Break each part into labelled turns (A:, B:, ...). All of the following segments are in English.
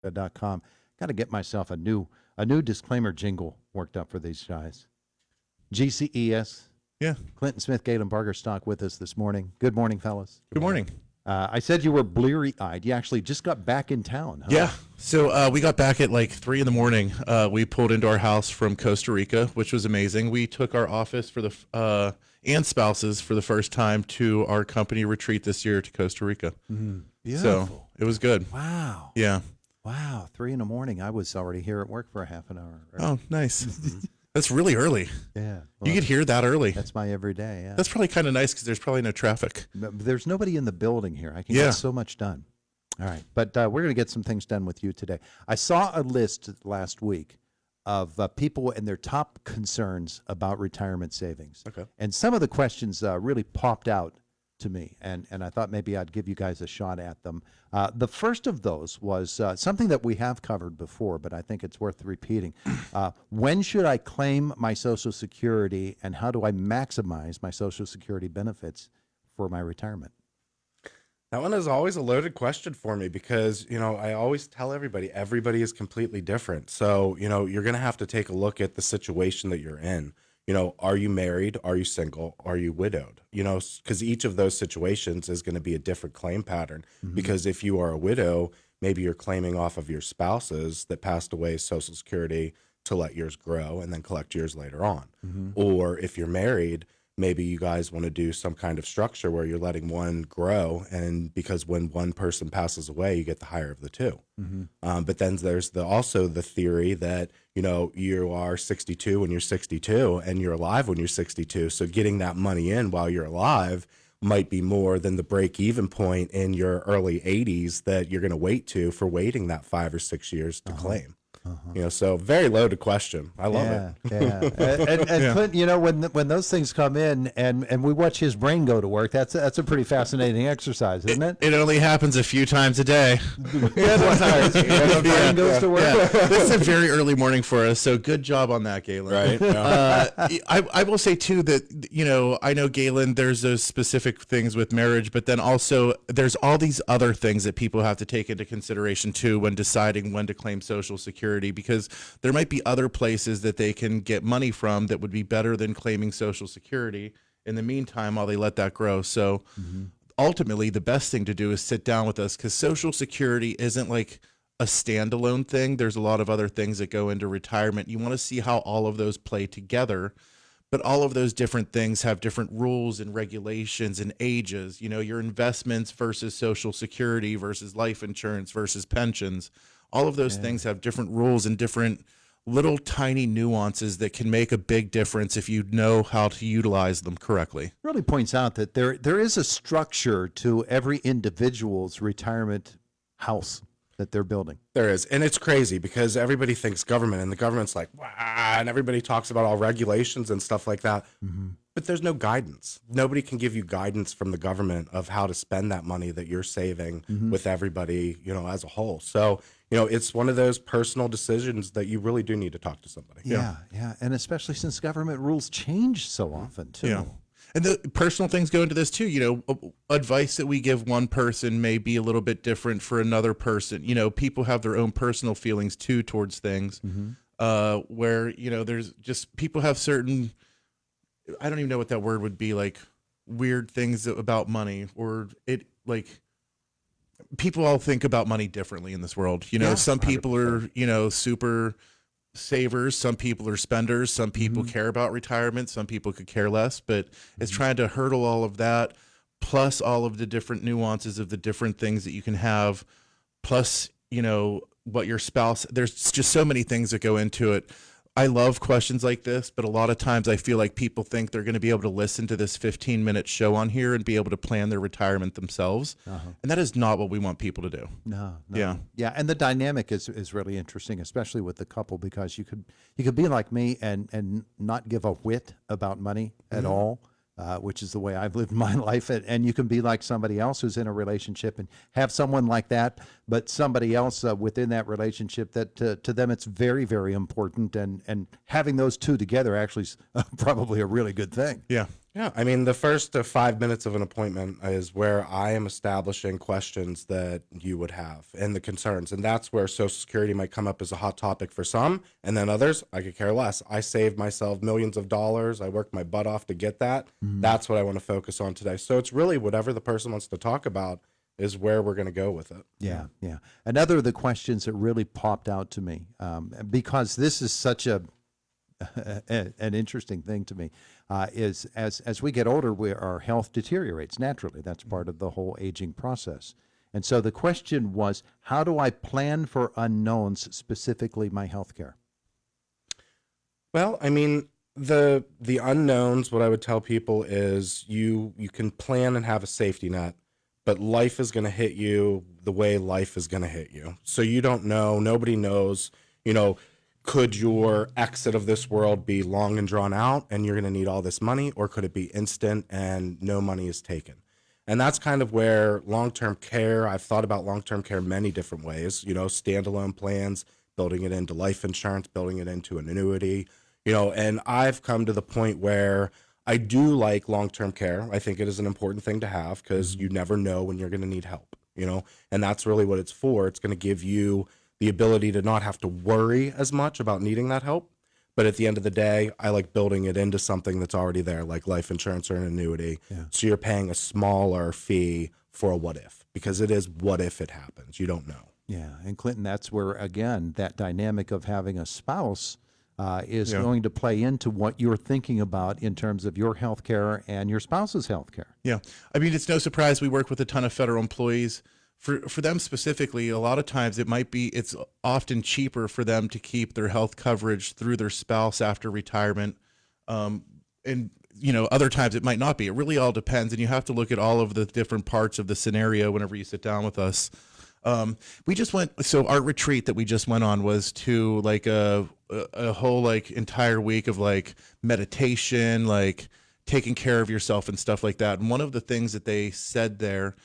A: GCES.com. Got to get myself a new disclaimer jingle worked up for these guys. GCES.
B: Yeah.
A: Clinton Smith, Galen, Bargerstock with us this morning. Good morning, fellas.
B: Good morning.
A: I said you were bleary-eyed. You actually just got back in town, huh?
B: Yeah. So we got back at like 3 a.m. We pulled into our house from Costa Rica, which was amazing. We took our office for the and spouses for the first time to our company retreat this year to Costa Rica.
A: Beautiful.
B: So it was good.
A: Wow.
B: Yeah.
A: Wow. 3 a.m. I was already here at work for a half an hour.
B: Oh, nice. That's really early.
A: Yeah.
B: You get here that early.
A: That's my everyday. Yeah.
B: That's probably kind of nice because there's probably no traffic.
A: There's nobody in the building here. I can get so much done. All right. But we're going to get some things done with you today. I saw a list last week of people and their top concerns about retirement savings.
B: Okay.
A: And some of the questions really popped out to me, and I thought maybe I'd give you guys a shot at them. The first of those was something that we have covered before, but I think it's worth repeating. When should I claim my Social Security, and how do I maximize my Social Security benefits for my retirement?
C: That one is always a loaded question for me because, I always tell everybody is completely different. So, you're going to have to take a look at the situation that you're in. Are you married? Are you single? Are you widowed? Because each of those situations is going to be a different claim pattern. Because if you are a widow, maybe you're claiming off of your spouses that passed away Social Security to let yours grow and then collect yours later on. Or if you're married, maybe you guys want to do some kind of structure where you're letting one grow, and because when one person passes away, you get the higher of the two. But then there's also the theory that, you are 62 when you're 62 and you're alive when you're 62. So getting that money in while you're alive might be more than the break-even point in your early 80s that you're going to wait for waiting that 5 or 6 years to claim. So very loaded question. I love it.
A: Yeah. And Clint, when those things come in and we watch his brain go to work, that's a pretty fascinating exercise, isn't it?
B: It only happens a few times a day.
A: When the brain goes to work.
B: Yeah. This is a very early morning for us, so good job on that, Galen.
C: Right.
B: I will say too that I know, Galen, there's those specific things with marriage, but then also there's all these other things that people have to take into consideration too when deciding when to claim Social Security, because there might be other places that they can get money from that would be better than claiming Social Security in the meantime while they let that grow. So ultimately, the best thing to do is sit down with us, because Social Security isn't like a standalone thing. There's a lot of other things that go into retirement. You want to see how all of those play together, but all of those different things have different rules and regulations and ages. Your investments versus Social Security versus life insurance versus pensions. All of those things have different rules and different little tiny nuances that can make a big difference if you know how to utilize them correctly.
A: Really points out that there is a structure to every individual's retirement house that they're building.
C: There is. And it's crazy because everybody thinks government, and the government's like, wow, and everybody talks about all regulations and stuff like that. But there's no guidance. Nobody can give you guidance from the government of how to spend that money that you're saving with everybody, as a whole. So, it's one of those personal decisions that you really do need to talk to somebody.
A: Yeah. And especially since government rules change so often, too.
B: Yeah. And the personal things go into this too. Advice that we give one person may be a little bit different for another person. People have their own personal feelings too towards things, where, there's just people have certain, I don't even know what that word would be, like weird things about money, or people all think about money differently in this world. Some people are, super savers, some people are spenders, some people care about retirement, some people could care less, but it's trying to hurdle all of that, plus all of the different nuances of the different things that you can have, plus, what your spouse, there's just so many things that go into it. I love questions like this, but a lot of times I feel like people think they're going to be able to listen to this 15-minute show on here and be able to plan their retirement themselves. And that is not what we want people to do.
A: No.
B: Yeah.
A: And the dynamic is really interesting, especially with the couple, because you could be like me and not give a whit about money at all. Which is the way I've lived my life. And you can be like somebody else who's in a relationship and have someone like that, but somebody else within that relationship that to them it's very, very important. And having those two together actually is probably a really good thing.
B: Yeah.
C: Yeah, I mean, the first 5 minutes of an appointment is where I am establishing questions that you would have and the concerns. And that's where Social Security might come up as a hot topic for some. And then others, I could care less. I saved myself millions of dollars. I worked my butt off to get that. That's what I want to focus on today. So it's really whatever the person wants to talk about is where we're going to go with it.
A: Yeah, yeah. Another of the questions that really popped out to me, because this is such an interesting thing to me, is as we get older, our health deteriorates naturally. That's part of the whole aging process. And so the question was, how do I plan for unknowns, specifically my health care?
C: Well, I mean, the unknowns, what I would tell people is you can plan and have a safety net, but life is going to hit you the way life is going to hit you. So you don't know, nobody knows, could your exit of this world be long and drawn out and you're going to need all this money, or could it be instant and no money is taken? And that's kind of where long-term care, I've thought about long-term care many different ways, standalone plans, building it into life insurance, building it into an annuity, and I've come to the point where I do like long-term care. I think it is an important thing to have because you never know when you're going to need help, and that's really what it's for. It's going to give you the ability to not have to worry as much about needing that help. But at the end of the day, I like building it into something that's already there, like life insurance or an annuity.
A: Yeah.
C: So you're paying a smaller fee for a what if, because it is what if it happens. You don't know.
A: Yeah, and Clinton, that's where, again, that dynamic of having a spouse is going to play into what you're thinking about in terms of your health care and your spouse's health care.
B: Yeah. I mean, it's no surprise we work with a ton of federal employees. For them specifically, a lot of times it's often cheaper for them to keep their health coverage through their spouse after retirement. And, other times it might not be. It really all depends. And you have to look at all of the different parts of the scenario whenever you sit down with us. So our retreat that we just went on was to like a whole entire week of meditation, taking care of yourself and stuff like that. And one of the things that they said there,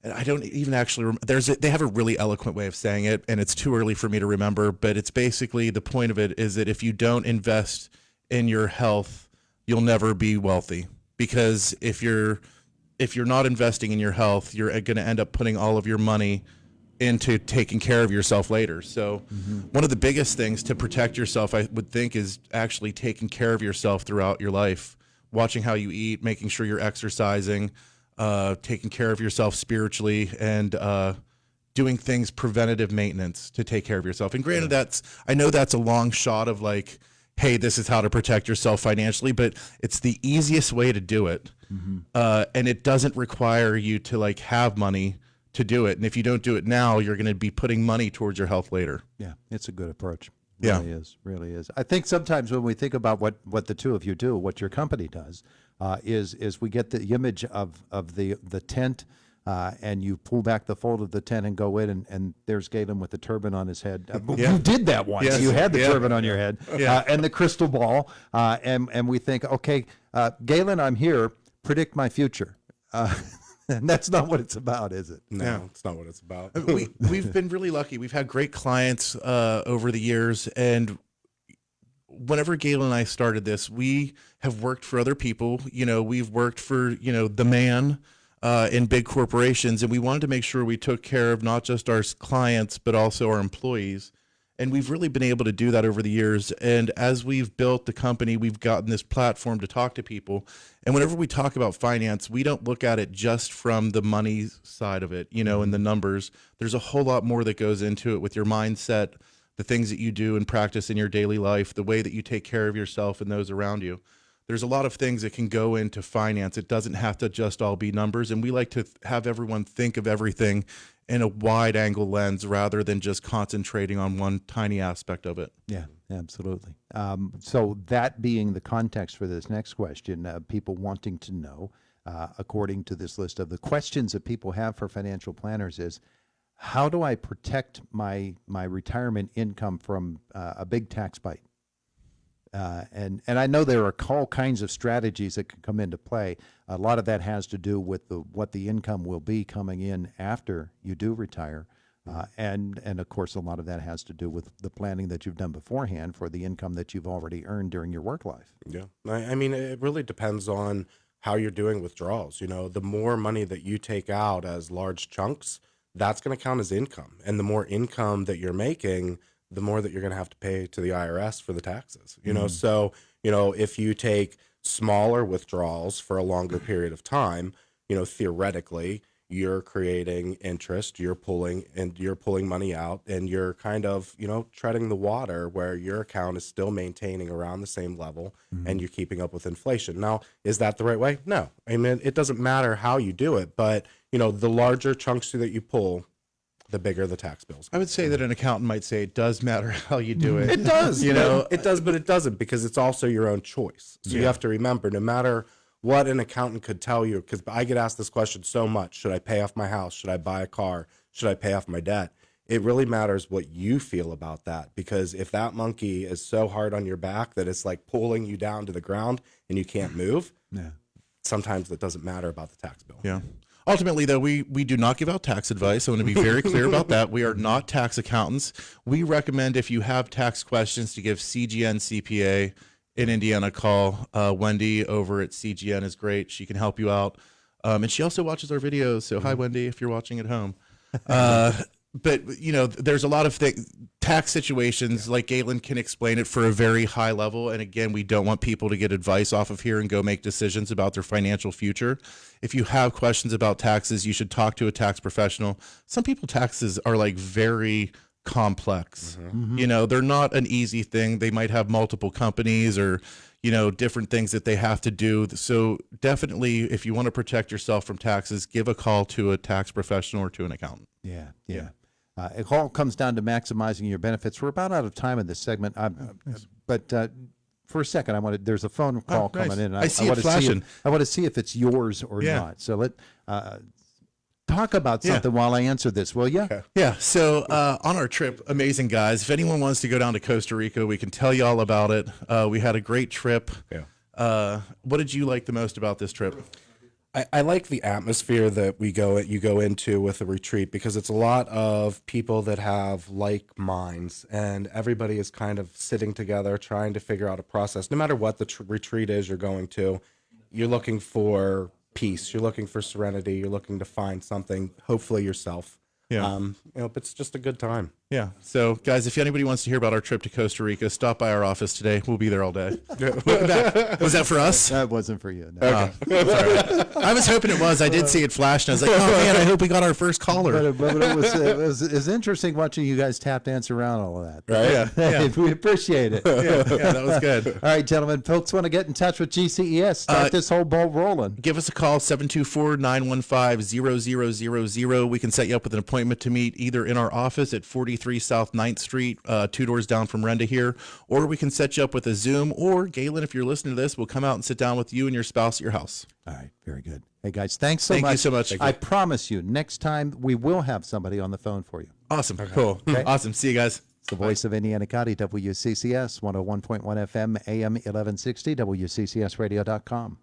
B: and I don't even actually remember, they have a really eloquent way of saying it, and it's too early for me to remember, but it's basically, the point of it is that if you don't invest in your health, you'll never be wealthy. Because if you're not investing in your health, you're going to end up putting all of your money into taking care of yourself later. So one of the biggest things to protect yourself, I would think, is actually taking care of yourself throughout your life, watching how you eat, making sure you're exercising, taking care of yourself spiritually, and doing things, preventative maintenance to take care of yourself. And granted, I know that's a long shot of hey, this is how to protect yourself financially, but it's the easiest way to do it. And it doesn't require you to have money to do it. And if you don't do it now, you're going to be putting money towards your health later.
A: Yeah, it's a good approach.
B: Yeah.
A: Really is. I think sometimes when we think about what the two of you do, what your company does, is we get the image of the tent, and you pull back the fold of the tent and go in, and there's Galen with the turban on his head. You did that once.
B: Yes.
A: You had the turban on your head,
B: Yeah.
A: and the crystal ball, and we think, okay, Galen, I'm here. Predict my future. And that's not what it's about, is it?
C: No,
B: Yeah.
C: it's not what it's about.
B: We've been really lucky. We've had great clients over the years, and whenever Galen and I started this, we have worked for other people. We've worked for the man in big corporations, and we wanted to make sure we took care of not just our clients but also our employees. And we've really been able to do that over the years. And as we've built the company, we've gotten this platform to talk to people. And whenever we talk about finance, we don't look at it just from the money side of it, and the numbers. There's a whole lot more that goes into it with your mindset, the things that you do and practice in your daily life, the way that you take care of yourself and those around you. There's a lot of things that can go into finance. It doesn't have to just all be numbers. And we like to have everyone think of everything in a wide angle lens rather than just concentrating on one tiny aspect of it.
A: Yeah, absolutely. So that being the context for this next question, people wanting to know, according to this list of the questions that people have for financial planners, is how do I protect my retirement income from a big tax bite? And I know there are all kinds of strategies that can come into play. A lot of that has to do with what the income will be coming in after you do retire. And of course, a lot of that has to do with the planning that you've done beforehand for the income that you've already earned during your work life.
C: Yeah. I mean, it really depends on how you're doing withdrawals. You know, the more money that you take out as large chunks, that's going to count as income. And the more income that you're making, the more that you're going to have to pay to the IRS for the taxes. You know, so, you know, if you take smaller withdrawals for a longer period of time, you know, theoretically, you're creating interest, you're pulling money out, and you're kind of, you know, treading the water where your account is still maintaining around the same level and you're keeping up with inflation. Now, is that the right way? No. I mean, it doesn't matter how you do it, but, you know, the larger chunks that you pull, the bigger the tax bills.
B: I would say that an accountant might say it does matter how you do it.
C: It does, you know, it does, but it doesn't, because it's also your own choice. So you have to remember, no matter what an accountant could tell you, because I get asked this question so much: should I pay off my house? Should I buy a car? Should I pay off my debt? It really matters what you feel about that, because if that monkey is so hard on your back that it's like pulling you down to the ground and you can't move, sometimes that doesn't matter about the tax bill.
B: Yeah. Ultimately, though, we do not give out tax advice. I want to be very clear about that. We are not tax accountants. We recommend, if you have tax questions, to give CGN CPA in Indiana a call. Wendy over at CGN is great. She can help you out. And she also watches our videos. So hi, Wendy, if you're watching at home. But, you know, there's a lot of tax situations, like Galen can explain it for a very high level. And again, we don't want people to get advice off of here and go make decisions about their financial future. If you have questions about taxes, you should talk to a tax professional. Some people, taxes are like very complex. You know, they're not an easy thing. They might have multiple companies or, you know, different things that they have to do. So definitely, if you want to protect yourself from taxes, give a call to a tax professional or to an accountant.
A: Yeah. It all comes down to maximizing your benefits. We're about out of time in this segment, but for a second, there's a phone call coming in. And
B: I see it
A: want to
B: flashing.
A: I want to see if it's yours or not. So let talk about something while I answer this, will you?
B: Okay. Yeah. So on our trip, amazing guys. If anyone wants to go down to Costa Rica, we can tell you all about it. We had a great trip.
C: Yeah.
B: What did you like the most about this trip?
C: I like the atmosphere that you go into with a retreat, because it's a lot of people that have like minds, and everybody is kind of sitting together trying to figure out a process. No matter what the retreat is you're going to, you're looking for peace, you're looking for serenity, you're looking to find something, hopefully yourself.
B: Yeah.
C: You know, but it's just a good time.
B: Yeah. So, guys, if anybody wants to hear about our trip to Costa Rica, stop by our office today. We'll be there all day. Was that for us?
A: That wasn't for you. No.
B: Okay. I was hoping it was. I did see it flash, and I was like, oh, man, I hope we got our first caller.
A: But it was interesting watching you guys tap dance around all of that.
C: Right?
B: Yeah.
A: We appreciate it.
B: Yeah, that was good.
A: All right, gentlemen, folks want to get in touch with GCES. Start this whole ball rolling.
B: Give us a call, 724-915-0000. We can set you up with an appointment to meet either in our office at 43 South 9th Street, 2 doors down from Renda here, or we can set you up with a Zoom, or Galen, if you're listening to this, we'll come out and sit down with you and your spouse at your house.
A: All right, very good. Hey, guys, thanks so much.
B: Thank you so much.
A: I promise you, next time we will have somebody on the phone for you.
B: Awesome. Cool.
A: Okay.
B: Awesome. See you guys.
A: It's the voice of Indiana County, WCCS, 101.1 FM, AM 1160, WCCSradio.com.